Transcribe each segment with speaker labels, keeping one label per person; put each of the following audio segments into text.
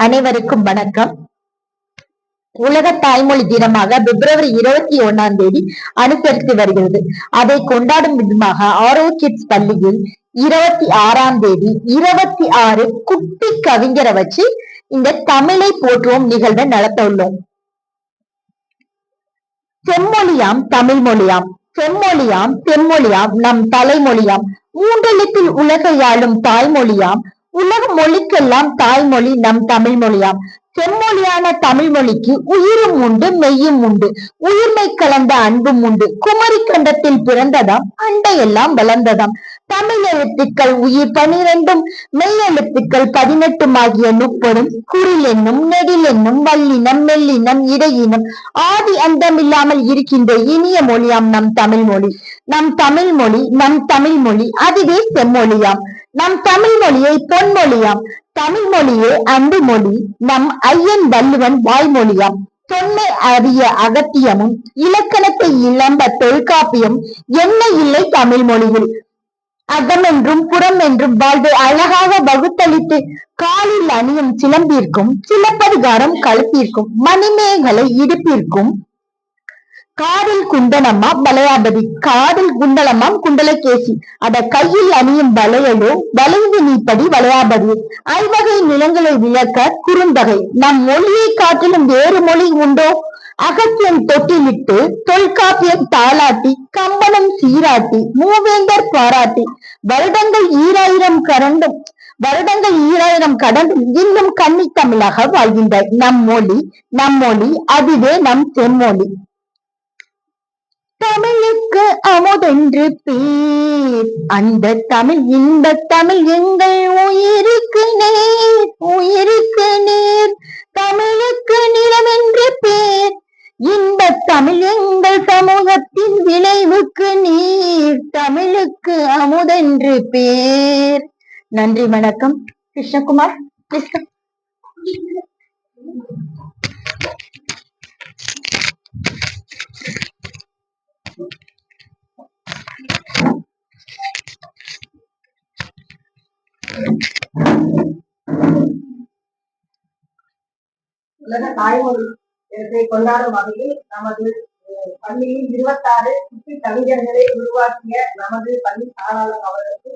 Speaker 1: அனைவருக்கும் வணக்கம். உலக தாய்மொழி தினமாக பிப்ரவரி 21 அனுசரித்து வருகிறது. அதை கொண்டாடும் விதமாக ஆரோ கிட்ஸ் பள்ளியில் 26 26 குட்டி கவிஞரை வச்சு இந்த தமிழை போற்றுவோம் நிகழ்வை நடத்த உள்ளோம். செம்மொழியாம் தமிழ் மொழியாம், செம்மொழியாம் தென்மொழியாம் நம் தலைமொழியாம், மூன்றெழுத்தில் உலகையாளும் தாய்மொழியாம், உலக மொழிக்கெல்லாம் தாய்மொழி நம் தமிழ் மொழியாம். செம்மொழியான தமிழ் மொழிக்கு உயிரும் உண்டு மெய்யும் உண்டு, உயிர்மை கலந்த அன்பும் உண்டு. குமரி கண்டத்தில் பிறந்ததாம், அண்டையெல்லாம் வளர்ந்ததாம். தமிழ் எழுத்துக்கள் உயிர் 12ம், மெய் எழுத்துக்கள் 18 ஆகிய 30, குரில் என்னும் நெடில் என்னும் வல்லினம் மெல்லினம் இடையினம் ஆதி அந்தமில்லாமல் இருக்கின்ற இனிய மொழியாம் நம் தமிழ் மொழி. நம் தமிழ் மொழி நம் தமிழ் மொழி அதுவே செம்மொழியாம். நம் தமிழ் மொழியை பொன்மொழியாம். தமிழ் மொழியே அன்பு மொழி, நம் ஐயன் வள்ளுவன் வாய்மொழியாம். தொன்மை அறிய அகத்தியமும் இலக்கணத்தை இளம்ப தொல்காப்பியம் என்ன இல்லை தமிழ் மொழியில். அகமென்றும் புறம் என்றும் வாழ்வை அழகாக வகுத்தளித்து காலில் அணியும் சிலம்பிற்கும் சிலப்பதிகாரம் கழுத்திற்கும் மணிமேகலை இடுப்பிற்கும் காதில் குண்டலம்மா வளையாபதி, காதில் குண்டலம்மாம் குண்டலகேசி, அத கையில் அணியும் வளையலோ வளைந்து நீப்படி வளையாபதி. ஐவகை நிலங்களை விளக்க குறுந்தகை. நம் மொழியை காட்டிலும் வேறு மொழி உண்டோ? அகத்தியன் தொட்டிலிட்டு தொல்காப்பியம் தாளாட்டி கம்பனம் சீராட்டி மூவேந்தர் பாராட்டி வருடங்கள் 2000 கடந்தும் இன்னும் கன்னி தமிழாக வாழ்கின்ற நம் மொழி அதுவே நம் செம்மொழி. தமிழுக்கு அமுதென்று பேர், அந்த தமிழ் இந்த தமிழ் எங்கள் உயிருக்கு நேர், உயிருக்கு நேர். தமிழுக்கு நிலவென்று பேர், இந்த தமிழ் எங்கள் சமூகத்தின் விளைவுக்கு நீர், தமிழுக்கு அமுதென்று பேர். நன்றி, வணக்கம். கிருஷ்ணகுமார்.
Speaker 2: உலக தாய்மொழி தினத்தை கொண்டாடும் வகையில் நமது பள்ளியில் 26 குட்டி கவிஞர்களை உருவாக்கிய நமது பள்ளி தாராளர் அவர்களுக்கு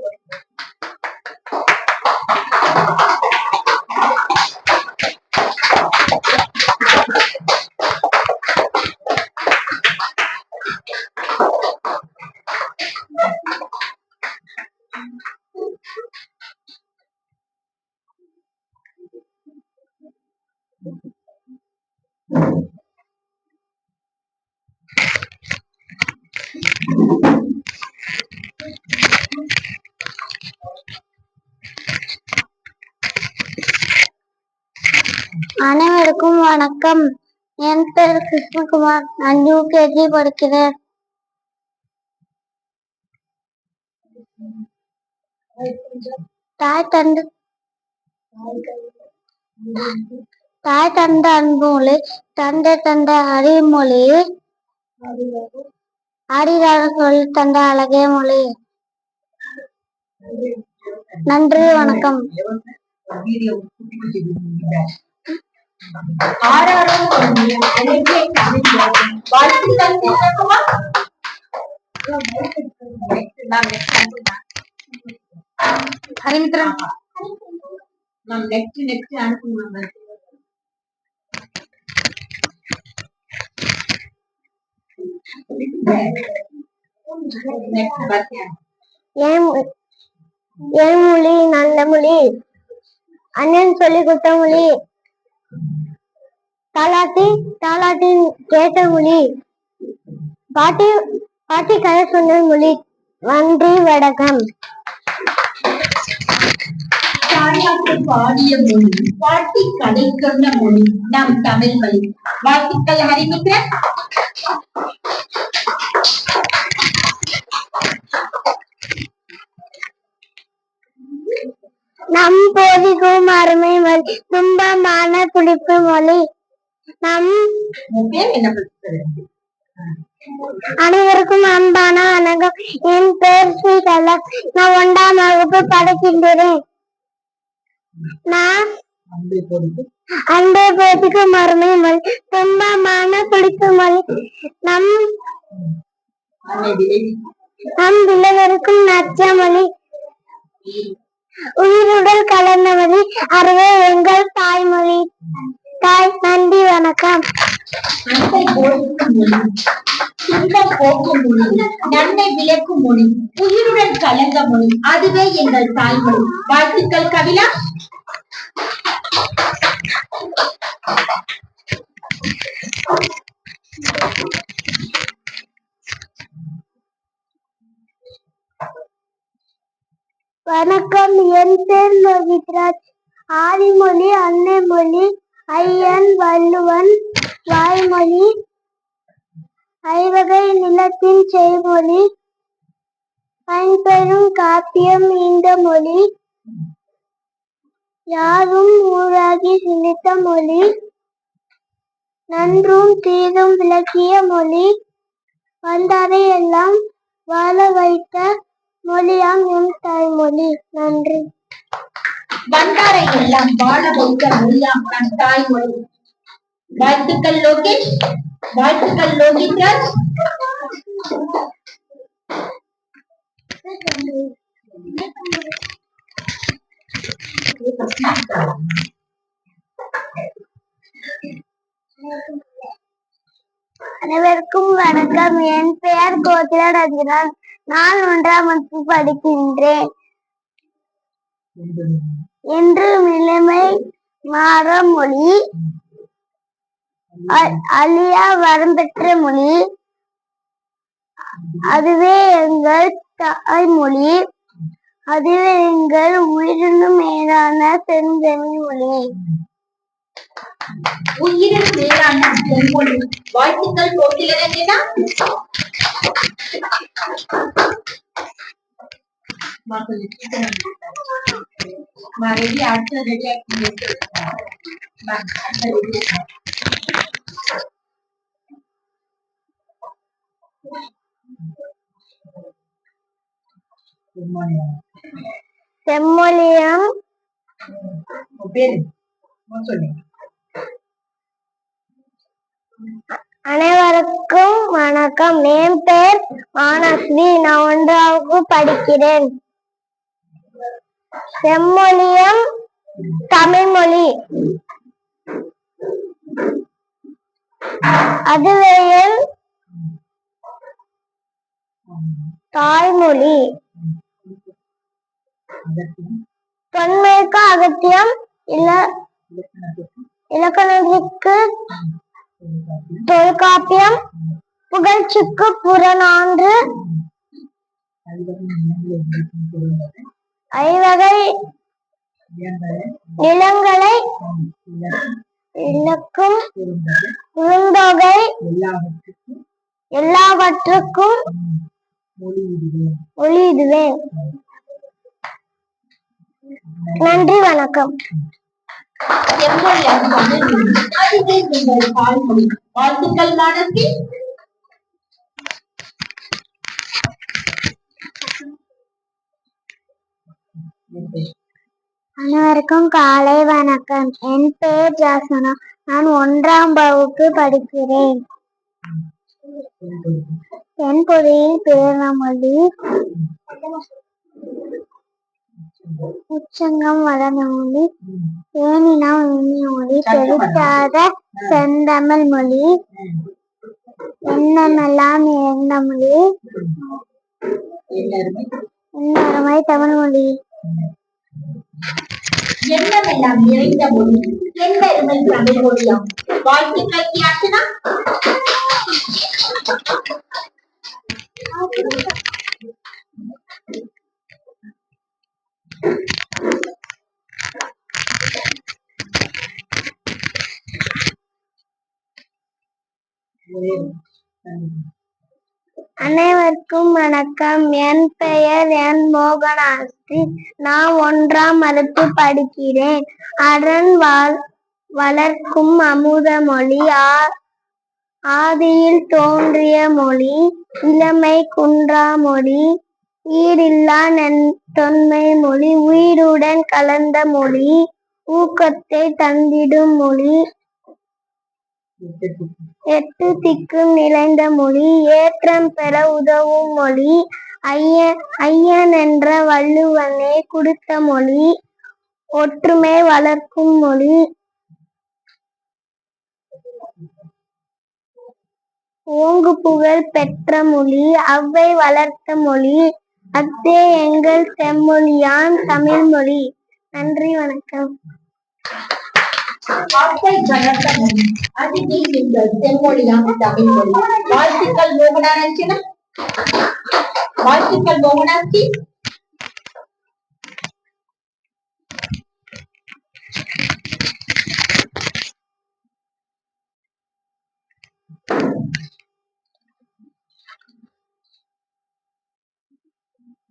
Speaker 3: அனைவருக்கும் வணக்கம். என் பேர் கிருஷ்ணகுமார். நான் யூகேஜி படிக்கிறேன். தாய் தந்த அன்புமொழி, தந்தை தந்த அறிமொழி, ஆடிராக சொல்லி தந்த அழகே மொழி. நன்றி, வணக்கம்.
Speaker 2: ஹரிமித்ரன் நாம் நெக்ஸ்ட் அனுப்புங்க.
Speaker 3: என் மொழி நல்ல மொழி, அண்ணன் சொல்லி கொடுத்த மொழி, தாலாட்டி கேட்ட மொழி, பாட்டி கதை சொன்ன மொழி. நன்றி, வணக்கம்.
Speaker 1: பாடிய மொழி, பாட்டி கதை சொன்ன மொழி நம் தமிழ் மொழி. வாழ்த்துக்கள் ஹரிமித்ரன்.
Speaker 3: நம் போதிக்கும் அருமை மொழி, துன்பமான துடிப்பு மொழி. நம்
Speaker 1: பேர் என்ன?
Speaker 3: அனைவருக்கும் அன்பான வணக்கம். என் பெயர் ஸ்ரீகலா. நான் 1ஆம் வகுப்பு படிக்கின்றேன். நான் அன்பை போதிக்கும் மறுமை மொழி, துன்பமான பிடித்த மொழி, நம் விளைவருக்கும் நச்ச மொழி, உயிருடல் கலந்த மொழி, அதுவே எங்கள் தாய்மொழி. நன்றி, வணக்கம்.
Speaker 1: துன்பம் போக்கும் மொழி, நன்மை விளக்கும் மொழி, உயிருடன் கலந்த மொழி, அதுவே எங்கள் தாய்மொழி. வாழ்த்துக்கள் கவிழா.
Speaker 3: வணக்கம். என் பேர் லோகித்ராஜ். ஆதிமொழி, அன்னை மொழி, ஐயன் வள்ளுவன் வாய்மொழி, ஐவகை நிலத்தின் செய்மொழி, பயன்பெறும் காப்பியம் இந்த மொழி, யாரும் ஊராகி சிந்தித்த மொழி, நன்றும் தீதும் விளக்கிய மொழி, வந்தாரை எல்லாம் வாழ வைத்த மொழியாம் என் தாய்மொழி. நன்றி.
Speaker 1: வந்தாரை எல்லாம் வாழ வைத்த மொழியாம் நம் தாய்மொழி. வாழ்த்துக்கள் லோகேஷ். வாழ்த்துக்கள் லோகித்ராஜ்.
Speaker 3: அனைவருக்கும் வணக்கம். என் பெயர் கோகிலா ரஜினான். நான் 1ஆம் வகுப்பு படிக்கின்றேன். என்று நிலைமை மாற மொழி, அழியா வரம்பெற்ற மொழி, அதுவே எங்கள் தாய்மொழி, அதுவே எங்கள் உயிரினும் மேலான செந்தமிழ் மொழி.
Speaker 1: உயிரினும் மேலான செம்மொழி. வாழ்த்துக்கள் கோகிலரஞ்சனா.
Speaker 3: செம்மொழியம் அனைவருக்கும் வணக்கம். என் பெயர் மானஸ்ரீ. நான் 1ஆம் வகுப்பு படிக்கிறேன். செம்மொழியம் தமிழ்மொழி, அதுவே என் தாய்மொழி. தொன்மைக்கு அகத்தியம், இலக்கணத்திற்கு தொல்காப்பியம், புகழ்ச்சிக்கு புறநானூறு, ஐவகை நிலங்களை இலக்கும் குறுந்தொகை, எல்லாவற்றுக்கும் மொழியிடுவேன். நன்றி, வணக்கம்.
Speaker 1: செம்மொழியாம் தமிழ்மொழி, அதுவே எங்கள் தாய்மொழி. வாழ்த்துக்கள் மானசி.
Speaker 3: அனைவருக்கும் காலை வணக்கம். என் பெயர் ஜாசனா. நான் 1ஆம் வகுப்பு படிக்கிறேன். தென்பொழியில் பிறந்தமொழி, உச்சங்கம் வளர்ந்த மொழி, தேனினம் இனிய மொழி, தெவிட்டாத செந்தமிழ் மொழி, எண்ணமெல்லாம் இழந்த மொழி, இன்னொருமை தமிழ் மொழி.
Speaker 1: எண்ணமெல்லாம் நிறைந்த மொழி, எண்ணெருமை தமிழ் மொழியாம். வாழ்த்துக்கள் தியாசனா.
Speaker 3: அனைவருக்கும் வணக்கம். என் பெயர் என் மோகனாஸ்ரீ. நான் 1ஆம் வகுப்பு படிக்கிறேன். அரண் வளர்க்கும் அமுத மொழி, ஆதியில் தோன்றிய மொழி, இளமை குன்றா மொழி, ஈடில்லா தொன்மை மொழி, உயிருடன் கலந்த மொழி, ஊக்கத்தை தந்திடும் மொழி, எட்டு திக்கும் நிறைந்த மொழி, ஏற்றம் பெற உதவும் மொழி, ஐயன் என்ற வள்ளுவனே கொடுத்த மொழி, ஒற்றுமை வளர்க்கும் மொழி, ஓங்கு புகழ் பெற்ற மொழி, அவ்வை வளர்த்த மொழி, அஃதே எங்கள் செம்மொழியாம் தமிழ்மொழி. நன்றி, வணக்கம்.
Speaker 1: அவ்வை வளர்த்த மொழி, அதுவே எங்கள் செம்மொழியாம் தமிழ்மொழி. வாழ்த்துக்கள் மோகனாட்சி. வாழ்த்துக்கள் மோகனாட்சி.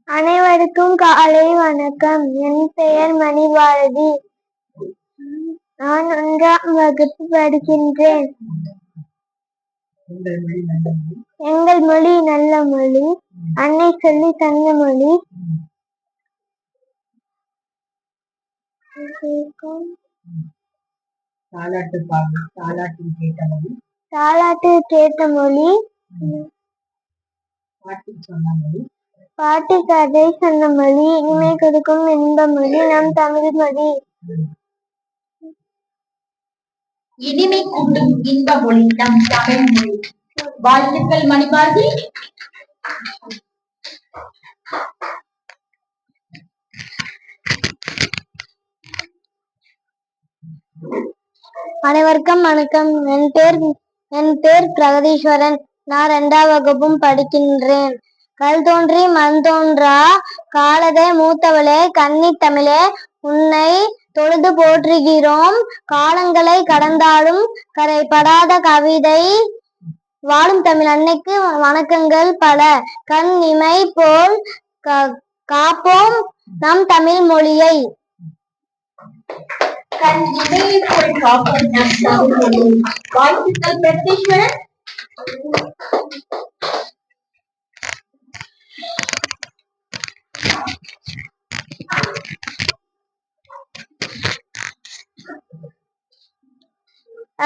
Speaker 3: அனைவருக்கும் காலை வணக்கம். என் பெயர் மணிபாரதி. நான் 1ஆம் வகுப்பு படிக்கின்றேன். எங்கள் மொழி நல்ல மொழி, அன்னை சொல்லி தந்த மொழி. தாலாட்டு கேட்ட மொழி, பாட்டு கதை சொன்ன மொழி, இனிமை கொடுக்கும் இன்ப மொழி நம் தமிழ் மொழி.
Speaker 1: இனிமை கூட்டும் இன்ப மொழி நம் தமிழ் மொழி. வாழ்த்துக்கள் மணிபாரதி.
Speaker 3: அனைவருக்கும் வணக்கம். என் பேர் பிரகதீஸ்வரன். நான் 2ஆம் வகுப்பும் படிக்கின்றேன். கல் தோன்றி மண் தோன்றா காலத்தை மூத்தவளே கன்னி தமிழே, உன்னை தொழுது போற்றுகிறோம். காலங்களை கடந்தாலும் கரைபடாத கவிதை வாழும் தமிழ் அன்னைக்கு வணக்கங்கள் பல. கண் இமை போல் காப்போம் நம் தமிழ் மொழியை.
Speaker 1: கண் இமையை போல் காப்போம் நம் தமிழ் மொழியை. வாழ்த்துக்கள் பிரகதீஸ்வரன்.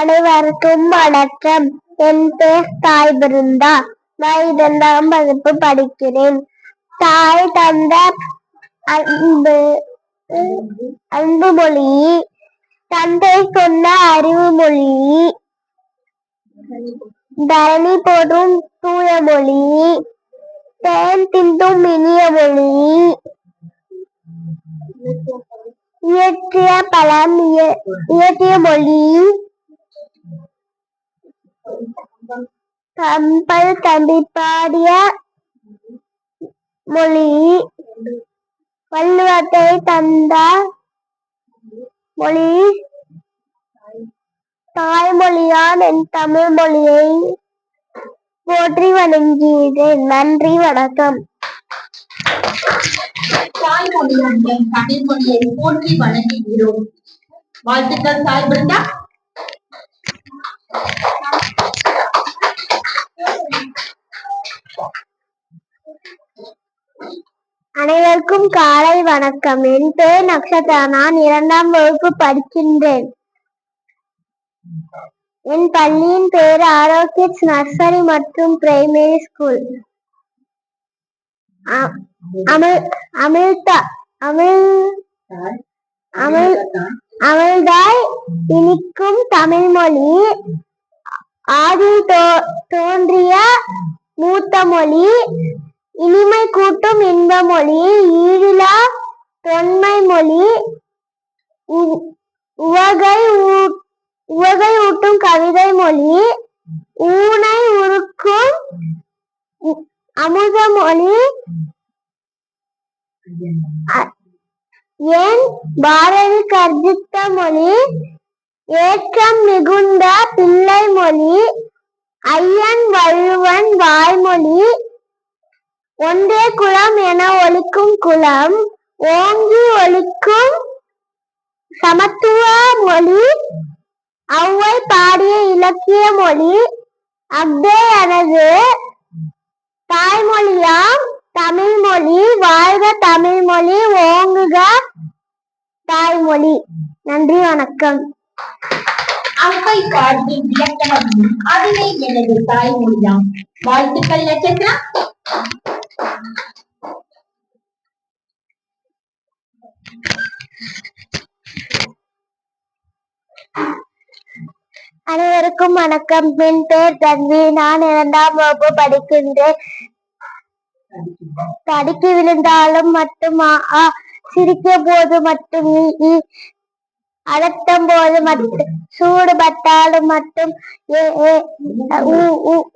Speaker 3: அனைவருக்கும் வணக்கம். என் பேர் தாய் பிருந்தா. நான் 2ஆம் வகுப்பு படிக்கிறேன். தாய் தந்த அன்பு மொழி, தந்தை சொன்ன அறிவு மொழி, தரணி போற்றும் தூய மொழி, தேன் தின்றும் இனிய மொழி, இயற்றிய பழம் இயற்றிய மொழி, கம்பல் தம்பி பாடிய மொழி, வள்ளுவத்தை தந்த மொழி, தாய்மொழியாம் என் தமிழ் மொழியை போற்றி வணங்குகிறேன். நன்றி, வணக்கம்.
Speaker 1: தாய்மொழியாம் என் தமிழ் மொழியை போற்றி வணங்குகிறோம். வாழ்த்துக்கள் தாய் பிருந்தா.
Speaker 3: அனைவருக்கும் காலை வணக்கம். என் பேர் நக்ஷத்ரா. நான் 2ஆம் வகுப்பு படிக்கின்றேன். என் பள்ளியின் பெயர் ஆரோக்கியஸ் நர்சரி மற்றும் பிரைமரி ஸ்கூல். அமிழ்தாய் இனிக்கும் தமிழ் மொழி, ஆதியில் தோன்றிய மூத்த மொழி, இனிமை கூட்டும் இன்ப மொழி, ஈடில்லா தொன்மை மொழி, உவகை ஊட்டும் கவிதை மொழி, ஊனை உருக்கும் அமுத மொழி, என் பாரதி கற்பித்த மொழி, ஏற்றம் மிகுந்த பிள்ளை மொழி, ஐயன் வள்ளுவன் வாய்மொழி, ஒன்றே குலம் என ஒலிக்கும் குலம், ஓங்கி ஒலிக்கும் சமத்துவ மொழி, ஔவை பாடிய இலக்கிய மொழி, அஃதே எனது தாய்மொழியாம் தமிழ்மொழி. வாழ்க தமிழ்மொழி, ஓங்குக தாய்மொழி. நன்றி, வணக்கம்.
Speaker 1: அவ்வை பாட்டின் விளக்கணம் அதுவே எனது தாய்மொழியாம். வாழ்த்துக்கள் நட்சத்திரா.
Speaker 3: அனைவருக்கும் வணக்கம். என் பெயர் தன்வி. நான் 2ஆம் வகுப்பு படிக்கின்றேன். தடுக்கி விழுந்தாலும் மட்டும் ஆ, சிரிக்க போது மட்டும் ஈ, அடட்டும் போது மட்டும், சூடுபட்டாலும் மட்டும் ஏ, ஊ,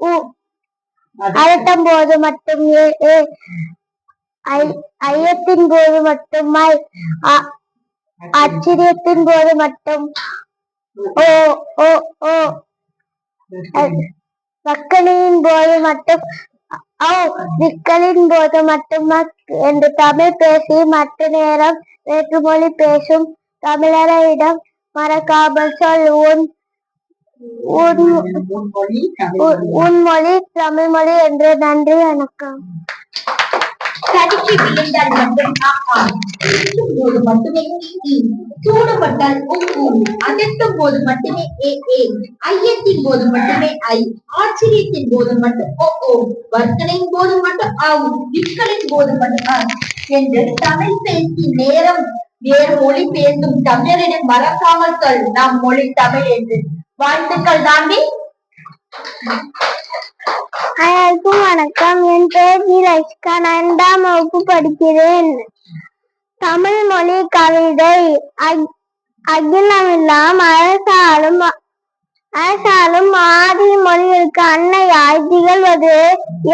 Speaker 3: ஊ, அடட்டும் போது மட்டும் ஏ, ஐயத்தின் போது மட்டும் ஐ, ஆச்சரியத்தின் போது மட்டும் ஓ, ஓ, ஓ, வக்கலின் போது மட்டும் விக்கலின் போது மட்டும் என்று தமிழ் பேசி மற்ற நேரம் வேற்றுமொழி பேசும் தமிழரிடம் மறக்காமல் சொல் உன் மொழி தமிழ்மொழி என்று. நன்றி, வணக்கம்.
Speaker 1: தடுக்கி விழுந்தால் மட்டும் சிரிக்கும் போது மட்டுமே ஈ, சூடுபட்டால் ஊ, அதட்டும் போது மட்டுமே ஏ, ஐயத்தின் போது மட்டுமே ஐ, ஆச்சரியத்தின் போது மட்டும் ஓ, வர்க்கனையின் போது மட்டும் விற்களின் போது மட்டும் என்று தமிழ் பேசி நேரம் வேறு மொழி பேசும் தமிழரிடம் மறக்காமல் சொல் நம் மொழி தமிழ் என்று. வாழ்த்துக்கள் தாண்டி.
Speaker 3: அனைவருக்கும் வணக்கம். என் பெயர் ரஷ்கா. நான் 2ஆம் வகுப்பு படிக்கிறேன். தமிழ் மொழி கவிதை. அகிலமெல்லாம் அரசாலும் ஆதி மொழிகளுக்கு அன்னையாய் திகழ்வது